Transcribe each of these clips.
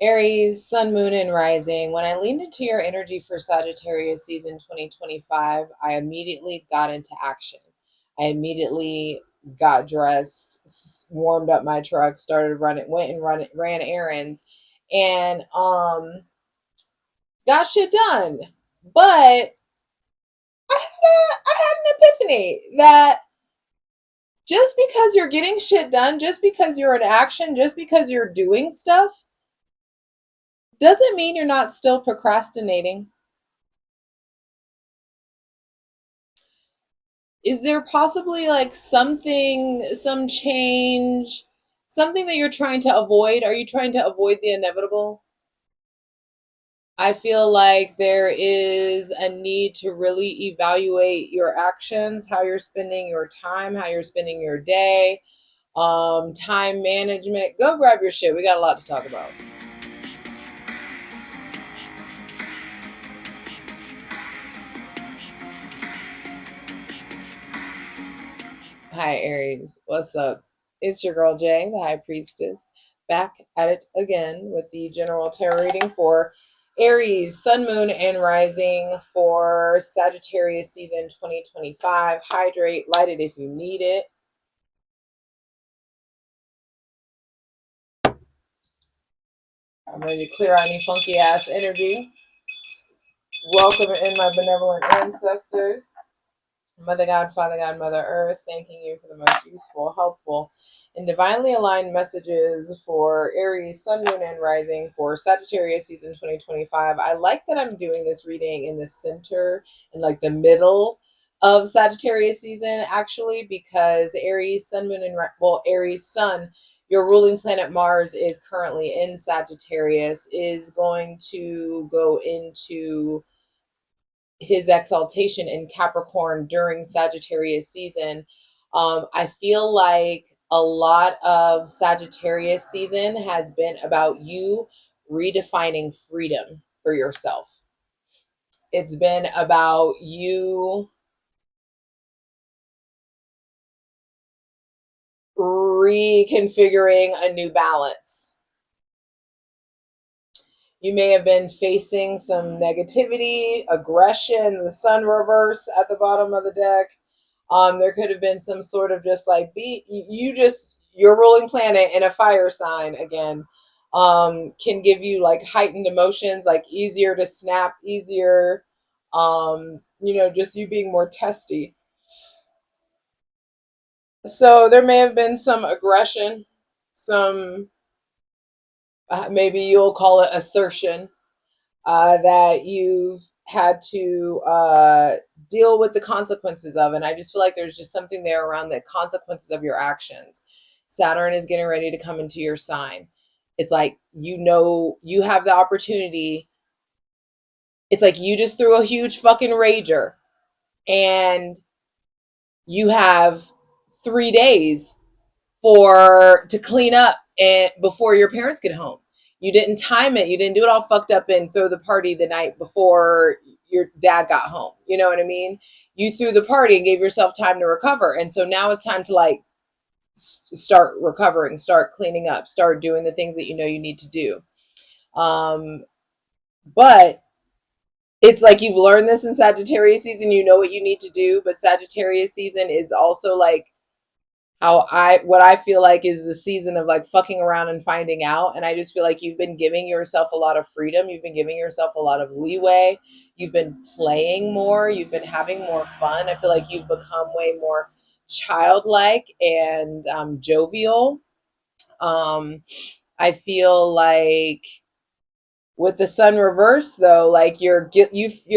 Aries, Sun, Moon, and Rising. When I leaned into your energy for Sagittarius season 2025, I immediately got into action. I immediately got dressed, warmed up my truck, started running, went and ran errands, and got shit done. But I had an epiphany that just because you're getting shit done, just because you're in action, just because you're doing stuff, doesn't mean you're not still procrastinating. Is there possibly like something, some change, something that you're trying to avoid? Are you trying to avoid the inevitable? I feel like there is a need to really evaluate your actions, how you're spending your time, how you're spending your day, time management. Go grab your shit. We got a lot to talk about. Hi, Aries. What's up? It's your girl Jay, the High Priestess, back at it again with the general tarot reading for Aries, Sun, Moon, and Rising for Sagittarius season 2025. Hydrate, light it if you need it. I'm ready to clear out any funky ass energy. Welcome in my benevolent ancestors. Mother God, Father God, Mother Earth, thanking you for the most useful, helpful, and divinely aligned messages for Aries, Sun, Moon, and Rising for Sagittarius season 2025. I like that I'm doing this reading in the center, in like the middle of Sagittarius season, actually, because Aries, Sun, Moon, and Aries, Sun, your ruling planet Mars is currently in Sagittarius, is going to go into his exaltation in Capricorn during Sagittarius season. I feel like a lot of Sagittarius season has been about you redefining freedom for yourself. It's been about you reconfiguring a new balance. You may have been facing some negativity, aggression, the sun reverse at the bottom of the deck. There could have been some sort of just like your ruling planet in a fire sign again can give you like heightened emotions, like easier to snap, easier, just you being more testy. So there may have been some aggression, some maybe you'll call it assertion that you've had to deal with the consequences of. And I just feel like there's just something there around the consequences of your actions. Saturn is getting ready to come into your sign. It's like, you have the opportunity. It's like you just threw a huge fucking rager and you have 3 days to clean up and before your parents get home. You didn't time it. You didn't do it all fucked up and throw the party the night before your dad got home. You know what I mean? You threw the party and gave yourself time to recover. And so now it's time to like start recovering, start cleaning up, start doing the things that you know you need to do. Um, but it's like you've learned this in Sagittarius season, you know what you need to do, but Sagittarius season is also like what I feel like is the season of like fucking around and finding out. And I just feel like you've been giving yourself a lot of freedom. You've been giving yourself a lot of leeway. You've been playing more. You've been having more fun. I feel like you've become way more childlike and jovial. Um, I feel like with the sun reverse though, like you're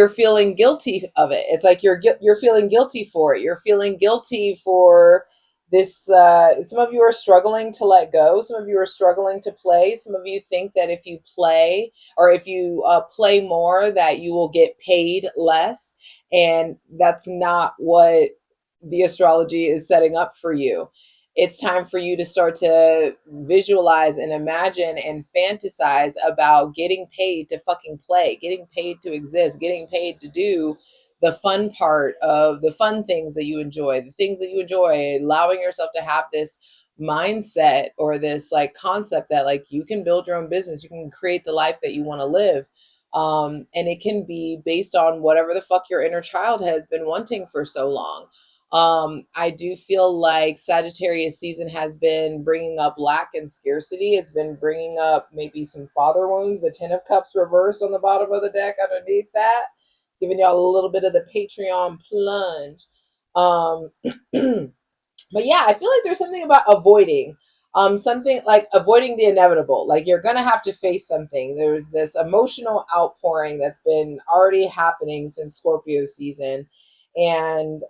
feeling guilty of it. It's like you're feeling guilty for it. You're feeling guilty for this. Some of you are struggling to let go. Some of you are struggling to play. Some of you think that if you play or if you play more that you will get paid less, and that's not what the astrology is setting up for you. It's time for you to start to visualize and imagine and fantasize about getting paid to fucking play, getting paid to exist, getting paid to do the fun part of the fun things that you enjoy, the things that you enjoy, allowing yourself to have this mindset or this like concept that like you can build your own business, you can create the life that you want to live. And it can be based on whatever the fuck your inner child has been wanting for so long. I do feel like Sagittarius season has been bringing up lack and scarcity. It's been bringing up maybe some father wounds, the Ten of Cups reversed on the bottom of the deck underneath that, giving y'all a little bit of the Patreon plunge. But yeah, I feel like there's something about avoiding something like avoiding the inevitable. Like you're gonna have to face something. There's this emotional outpouring that's been already happening since Scorpio season. And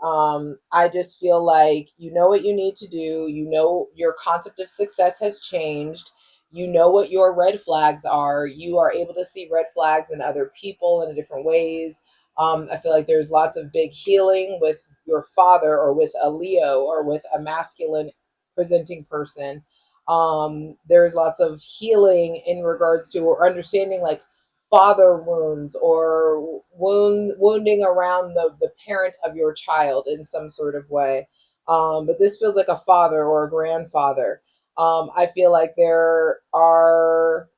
I just feel like you know what you need to do. You know your concept of success has changed. You know what your red flags are. You are able to see red flags in other people in different ways. I feel like there's lots of big healing with your father or with a Leo or with a masculine presenting person. There's lots of healing in regards to or understanding like father wounds or wounding around the parent of your child in some sort of way. But this feels like a father or a grandfather. I feel like there are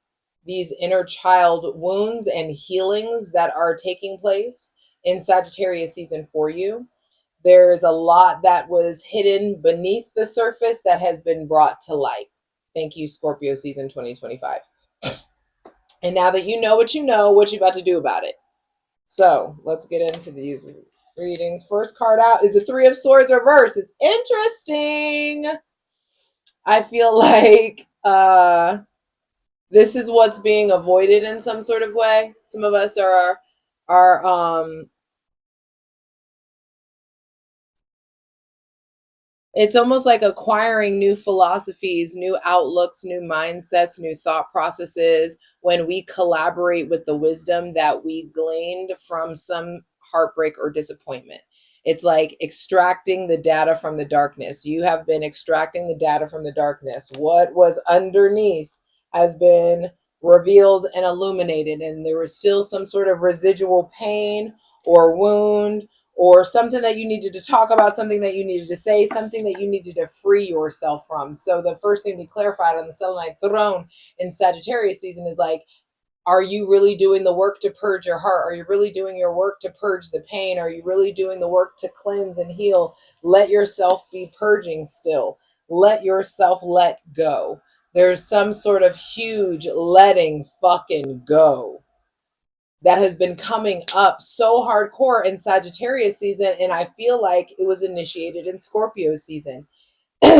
these inner child wounds and healings that are taking place in Sagittarius season for you. There's a lot that was hidden beneath the surface that has been brought to light. Thank you, Scorpio season 2025. And now that you know, what you about to do about it. So let's get into these readings. First card out is the Three of Swords reverse. It's interesting. I feel like this is what's being avoided in some sort of way. Some of us are it's almost like acquiring new philosophies, new outlooks, new mindsets, new thought processes when we collaborate with the wisdom that we gleaned from some heartbreak or disappointment. It's like extracting the data from the darkness. You have been extracting the data from the darkness. What was underneath has been revealed and illuminated, and there was still some sort of residual pain or wound or something that you needed to talk about, something that you needed to say, something that you needed to free yourself from. So the first thing we clarified on the selenite throne in Sagittarius season is like, are you really doing the work to purge your heart? Are you really doing your work to purge the pain? Are you really doing the work to cleanse and heal? Let yourself be purging still. Let yourself let go. There's some sort of huge letting fucking go that has been coming up so hardcore in Sagittarius season, and I feel like it was initiated in Scorpio season.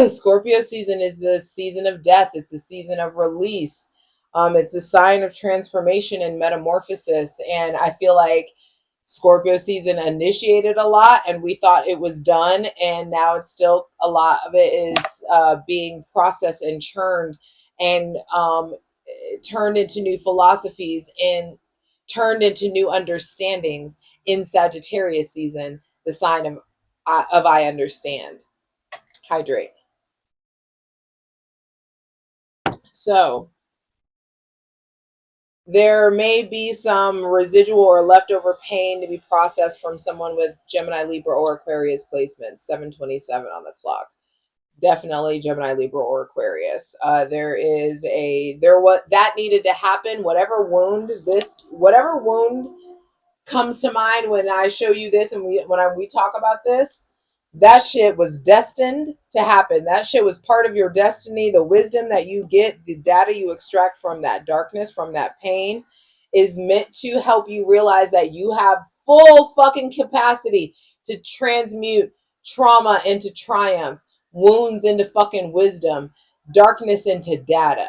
Scorpio season is the season of death. It's the season of release. It's the sign of transformation and metamorphosis. And I feel like Scorpio season initiated a lot, and we thought it was done, and now it's still a lot of it is being processed and churned and turned into new philosophies and turned into new understandings in Sagittarius season. The sign of I understand. Hydrate. So there may be some residual or leftover pain to be processed from someone with Gemini, Libra, or Aquarius placements. 727 on the clock. Definitely Gemini, Libra, or Aquarius. There what that needed to happen. Whatever wound comes to mind when I show you this and we talk about this, that shit was destined to happen. That shit was part of your destiny. The wisdom that you get, the data you extract from that darkness, from that pain, is meant to help you realize that you have full fucking capacity to transmute trauma into triumph, wounds into fucking wisdom, darkness into data.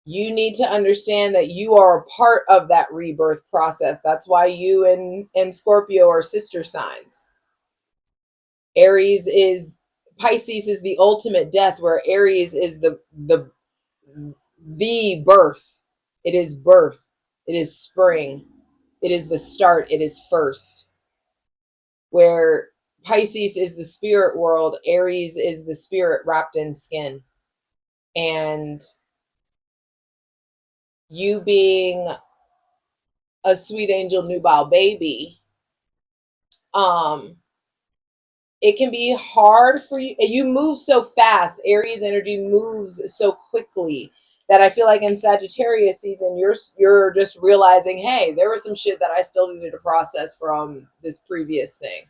You need to understand that you are a part of that rebirth process. That's why you and Scorpio are sister signs. Aries is Pisces is the ultimate death, where Aries is the birth. It is birth. It is spring. It is the start. It is first. Where Pisces is the spirit world, Aries is the spirit wrapped in skin. And you being a sweet angel nubile baby, it can be hard for you. You move so fast. Aries energy moves so quickly that I feel like in Sagittarius season, you're just realizing, hey, there was some shit that I still needed to process from this previous thing.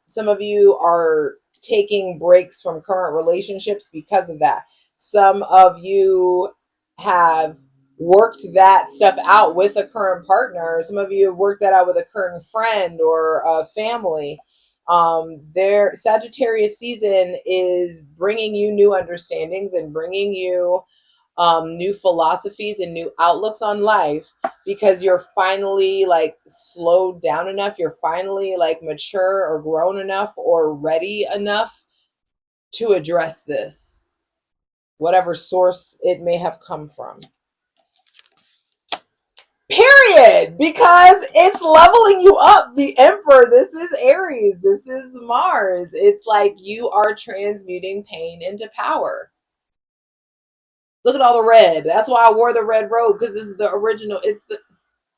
Some of you are taking breaks from current relationships because of that. Some of you have worked that stuff out with a current partner. Some of you have worked that out with a current friend or a family. Their Sagittarius season is bringing you new understandings and bringing you new philosophies and new outlooks on life, because you're finally like slowed down enough, you're finally like mature or grown enough or ready enough to address this, whatever source it may have come from. Period. Because it's leveling you up. The Emperor, this is Aries, this is Mars. It's like you are transmuting pain into power. Look at all the red. That's why I wore the red robe, because this is the original. It's the,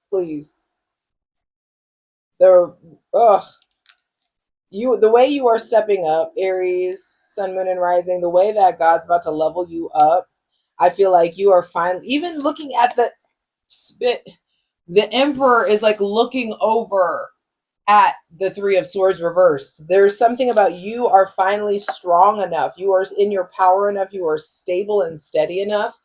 please. The ugh. You, the way you are stepping up, Aries, Sun, Moon, and Rising, the way that God's about to level you up, I feel like you are finally, even looking at the spit, the Emperor is like looking over at the Three of Swords reversed. There's something about you are finally strong enough. You are in your power enough. You are stable and steady enough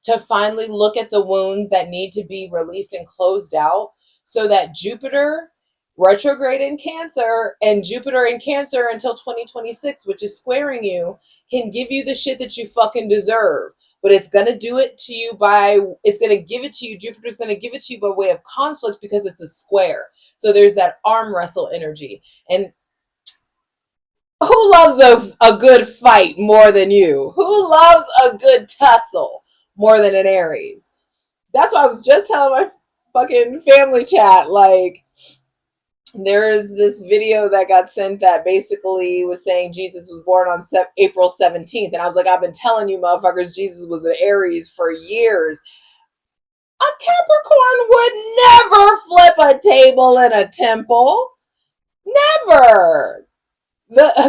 to finally look at the wounds that need to be released and closed out, so that Jupiter retrograde in Cancer and Jupiter in Cancer until 2026, which is squaring you, can give you the shit that you fucking deserve. But it's going to do it to you by, it's going to give it to you. Jupiter's going to give it to you by way of conflict, because it's a square. So there's that arm wrestle energy. And who loves a good fight more than you? Who loves a good tussle more than an Aries? That's why I was just telling my fucking family chat, like, there's this video that got sent that basically was saying Jesus was born on April 17th. And I was like, I've been telling you motherfuckers Jesus was an Aries for years. A Capricorn would never flip a table in a temple. Never.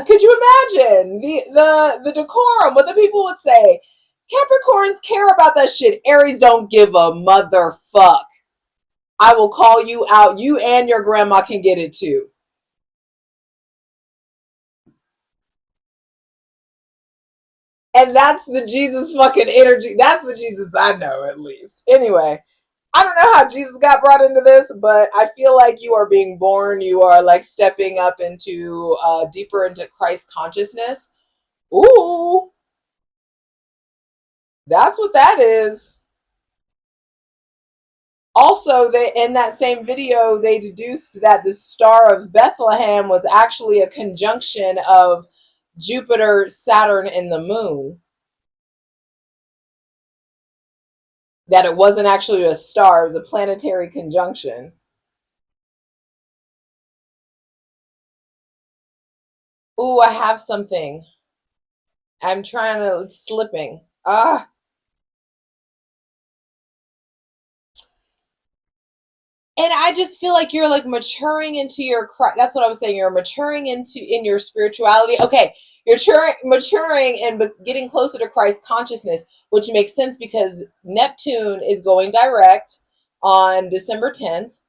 Could you imagine the decorum, what the people would say? Capricorns care about that shit. Aries don't give a motherfuck. I will call you out. You and your grandma can get it too. And that's the Jesus fucking energy. That's the Jesus I know, at least. Anyway, I don't know how Jesus got brought into this, but I feel like you are being born. You are like stepping up into deeper into Christ consciousness. Ooh, that's what that is. Also, they, in that same video, they deduced that the Star of Bethlehem was actually a conjunction of Jupiter, Saturn, and the Moon. That it wasn't actually a star, it was a planetary conjunction. Ooh, I have something. I'm trying to, it's slipping. Ah. And I just feel like you're like maturing into your, that's what I was saying. You're maturing in your spirituality. Okay. You're maturing and getting closer to Christ consciousness, which makes sense because Neptune is going direct on December 10th.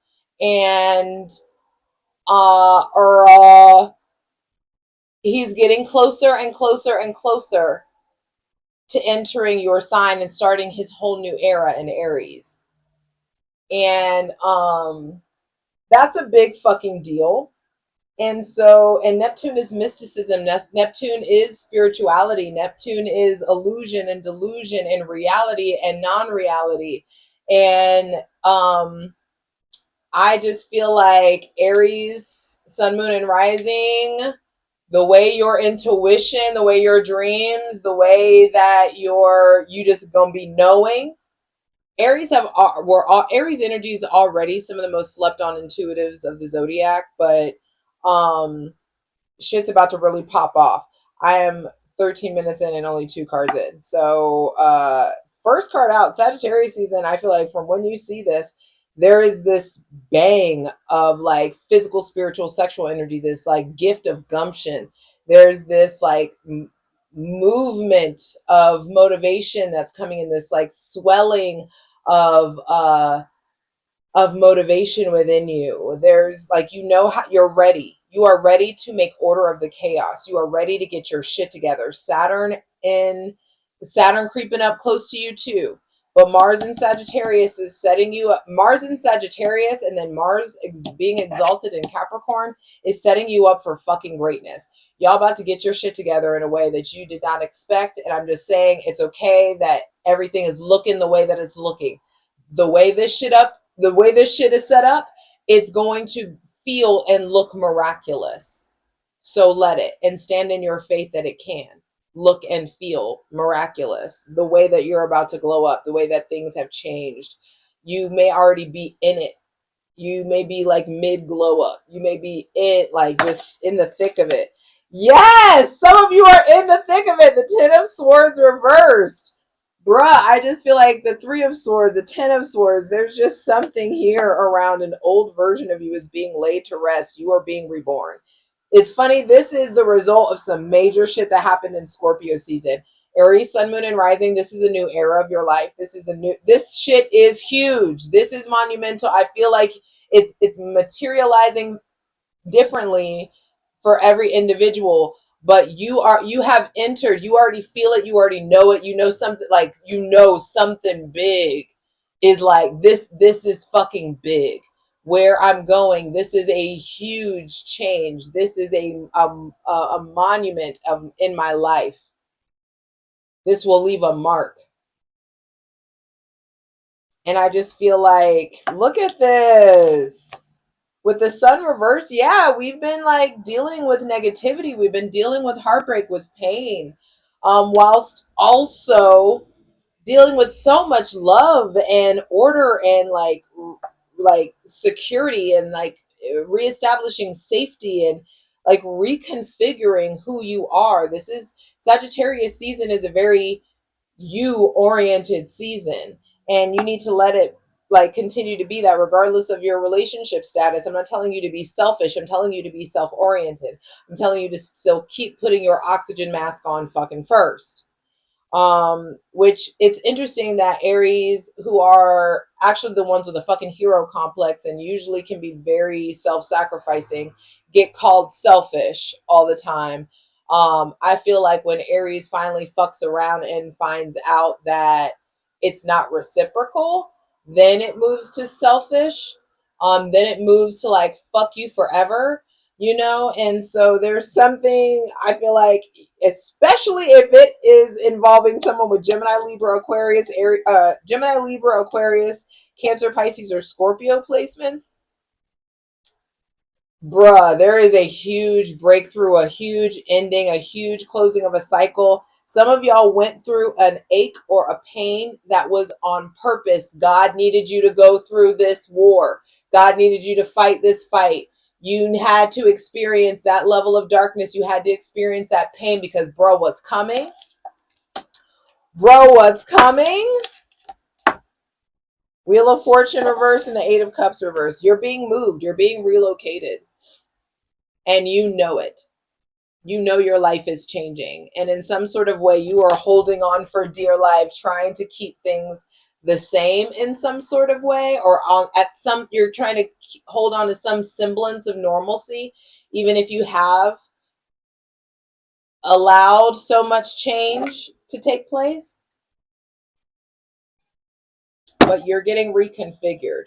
And, he's getting closer and closer and closer to entering your sign and starting his whole new era in Aries. And that's a big fucking deal. And so, and Neptune is mysticism. Neptune is spirituality. Neptune is illusion and delusion and reality and non-reality. And I just feel like Aries, Sun, Moon, and Rising, the way your intuition, the way your dreams, the way that you just gonna be knowing. Aries Aries energy is already some of the most slept on intuitives of the zodiac, but shit's about to really pop off. I am 13 minutes in and only 2 cards in. So first card out, Sagittarius season, I feel like from when you see this, there is this bang of like physical, spiritual, sexual energy, this like gift of gumption. There's this like movement of motivation that's coming in, this like swelling of motivation within you. There's like, you know, how you're ready. You are ready to make order of the chaos. You are ready to get your shit together. Saturn creeping up close to you too. But Mars in Sagittarius is setting you up. Mars in Sagittarius and then Mars being exalted in Capricorn is setting you up for fucking greatness. Y'all about to get your shit together in a way that you did not expect. And I'm just saying it's okay that everything is looking the way that it's looking. The way this shit is set up, it's going to feel and look miraculous. So let it, and stand in your faith that it can look and feel miraculous. The way that you're about to glow up, the way that things have changed. You may already be in it. You may be like mid glow up. You may be in like just in the thick of it. Yes, some of you are in the thick of it. The Ten of Swords reversed. Bruh, I just feel like the Three of Swords, the Ten of Swords, there's just something here around an old version of you is being laid to rest. You are being reborn. It's funny, this is the result of some major shit that happened in Scorpio season. Aries, Sun, Moon, and Rising, this is a new era of your life. This shit is huge. This is monumental. I feel like it's materializing differently for every individual, but you have entered, you already feel it, you already know it, you know something, like you know something big is like this is fucking big. Where I'm going, this is a huge change. This is a monument of in my life. This will leave a mark. And I just feel like, look at this. With the sun reverse, yeah, we've been like dealing with negativity. We've been dealing with heartbreak, with pain, whilst also dealing with so much love and order and like security and like reestablishing safety and like reconfiguring who you are. This is Sagittarius season is a very you oriented season, and you need to let it like continue to be that regardless of your relationship status. I'm not telling you to be selfish, I'm telling you to be self-oriented. I'm telling you to still keep putting your oxygen mask on fucking first. Which it's interesting that Aries, who are actually the ones with a fucking hero complex and usually can be very self-sacrificing, get called selfish all the time. I feel like when Aries finally fucks around and finds out that it's not reciprocal, then it moves to selfish. Then it moves to like fuck you forever, you know. And so there's something, I feel like, especially if it is involving someone with Gemini, Libra, Aquarius, Gemini, Libra, Aquarius, Cancer, Pisces, or Scorpio placements. Bruh, there is a huge breakthrough, a huge ending, a huge closing of a cycle. Some of y'all went through an ache or a pain that was on purpose. God needed you to go through this war. God needed you to fight this fight. You had to experience that level of darkness. You had to experience that pain because, bro, what's coming? Bro, what's coming? Wheel of Fortune reverse and the Eight of Cups reverse. You're being moved. You're being relocated. And you know it. You know your life is changing. And in some sort of way, you are holding on for dear life, trying to keep things the same in some sort of way, or you're trying to hold on to some semblance of normalcy, even if you have allowed so much change to take place. But you're getting reconfigured.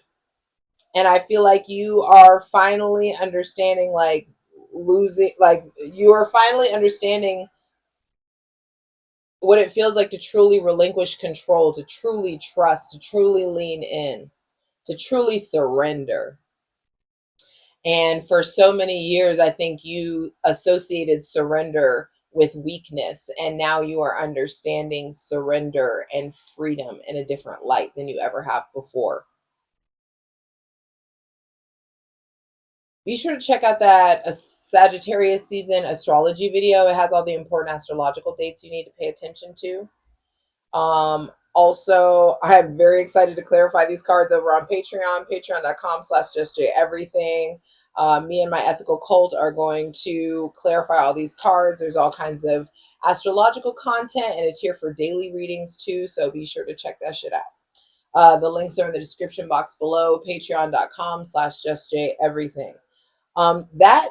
And I feel like you are finally understanding, like, you are finally understanding what it feels like to truly relinquish control, to truly trust, to truly lean in, to truly surrender. And for so many years, I think you associated surrender with weakness. And now you are understanding surrender and freedom in a different light than you ever have before. Be sure to check out that Sagittarius season astrology video. It has all the important astrological dates you need to pay attention to. Also, I am very excited to clarify these cards over on Patreon, patreon.com/JustJEverything. Me and my ethical cult are going to clarify all these cards. There's all kinds of astrological content, and it's here for daily readings too, so be sure to check that shit out. The links are in the description box below, patreon.com/JustJEverything. That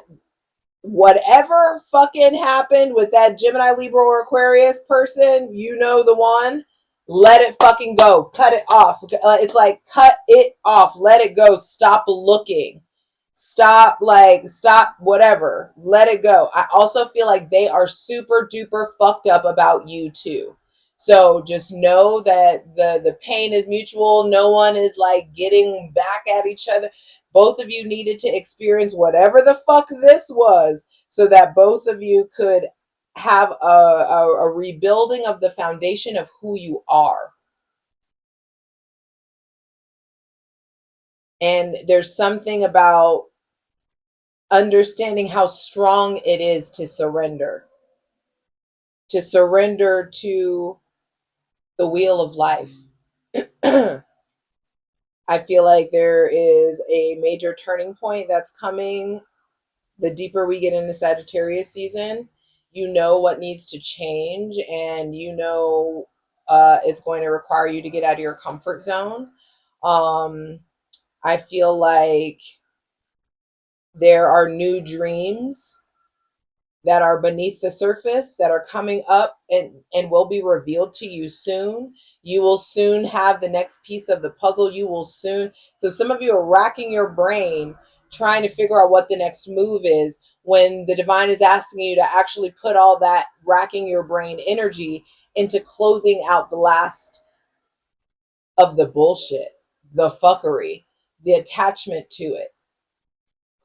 whatever fucking happened with that Gemini, Libra, or Aquarius person, you know the one. Let it fucking go. Cut it off. It's like, cut it off. Let it go. Stop looking. Stop whatever. Let it go. I also feel like they are super duper fucked up about you too. So just know that the pain is mutual. No one is like getting back at each other. Both of you needed to experience whatever the fuck this was so that both of you could have a rebuilding of the foundation of who you are. And there's something about understanding how strong it is to surrender to the wheel of life. I feel like there is a major turning point that's coming. The deeper we get into Sagittarius season, you know what needs to change, and you know it's going to require you to get out of your comfort zone. I feel like there are new dreams that are beneath the surface that are coming up and will be revealed to you soon. You will soon have the next piece of the puzzle. You will soon. So some of you are racking your brain trying to figure out what the next move is when the divine is asking you to actually put all that racking your brain energy into closing out the last of the bullshit, the fuckery, the attachment to it.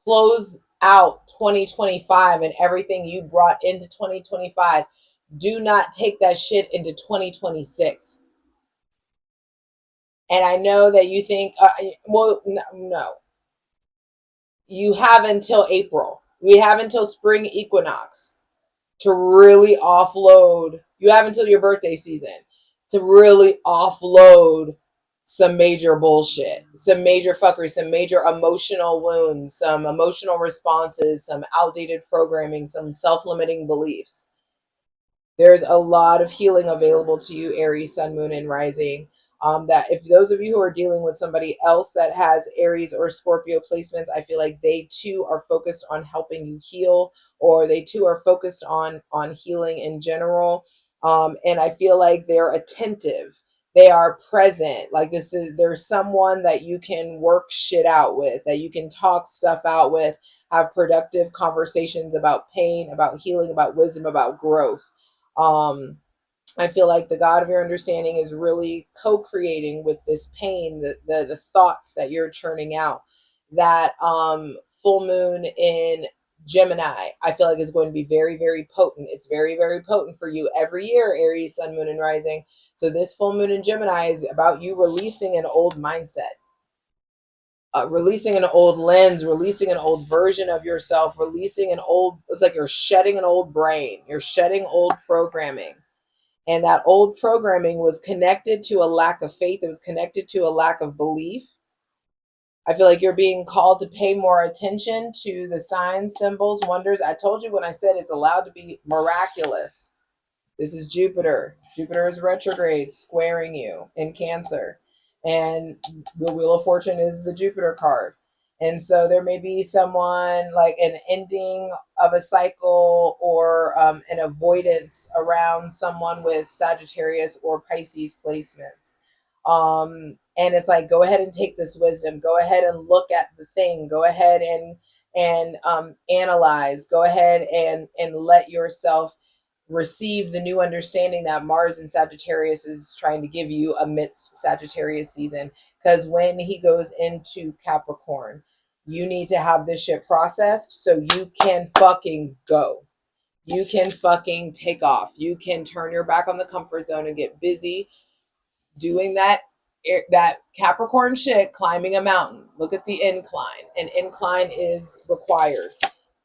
Close out 2025 and everything you brought into 2025. Do not take that shit into 2026. And I know that you think, well, no. You have until April. We have until spring equinox to really offload. You have until your birthday season to really offload some major bullshit, some major fuckery, some major emotional wounds, some emotional responses, some outdated programming, some self-limiting beliefs. There's a lot of healing available to you, Aries, Sun, Moon, and Rising. That if those of you who are dealing with somebody else that has Aries or Scorpio placements, I feel like they too are focused on helping you heal, or they too are focused on healing in general. And I feel like they're attentive. They are present. Like there's someone that you can work shit out with, that you can talk stuff out with, have productive conversations about pain, about healing, about wisdom, about growth. Um, I feel like the God of your understanding is really co-creating with this pain, the thoughts that you're churning out. That full moon in Gemini, I feel like is going to be very, very potent. It's very, very potent for you every year, Aries, Sun, Moon, and Rising. So this full moon in Gemini is about you releasing an old mindset. Releasing an old lens, releasing an old version of yourself, releasing an old, it's like you're shedding an old brain, you're shedding old programming. And that old programming was connected to a lack of faith. It was connected to a lack of belief. I feel like you're being called to pay more attention to the signs, symbols, wonders. I told you when I said it's allowed to be miraculous. This is Jupiter. Jupiter is retrograde, squaring you in Cancer. And the Wheel of Fortune is the Jupiter card. And so there may be someone like an ending of a cycle or an avoidance around someone with Sagittarius or Pisces placements. And it's like, go ahead and take this wisdom. Go ahead and look at the thing. Go ahead and analyze. Go ahead and let yourself receive the new understanding that Mars in Sagittarius is trying to give you amidst Sagittarius season. Because when he goes into Capricorn, you need to have this shit processed so you can fucking go. You can fucking take off. You can turn your back on the comfort zone and get busy doing that Capricorn shit, climbing a mountain. Look at the incline. An incline is required.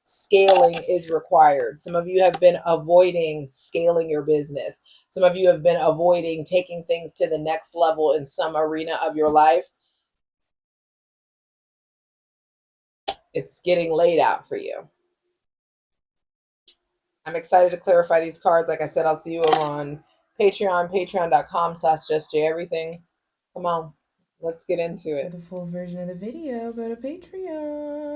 scaling is required. Some of you have been avoiding scaling your business. Some of you have been avoiding taking things to the next level in some arena of your life. It's getting laid out for you. I'm excited to clarify these cards. Like I said, I'll see you over on Patreon, patreon.com/JustJEverything. Come on, let's get into it. For the full version of the video, go to Patreon.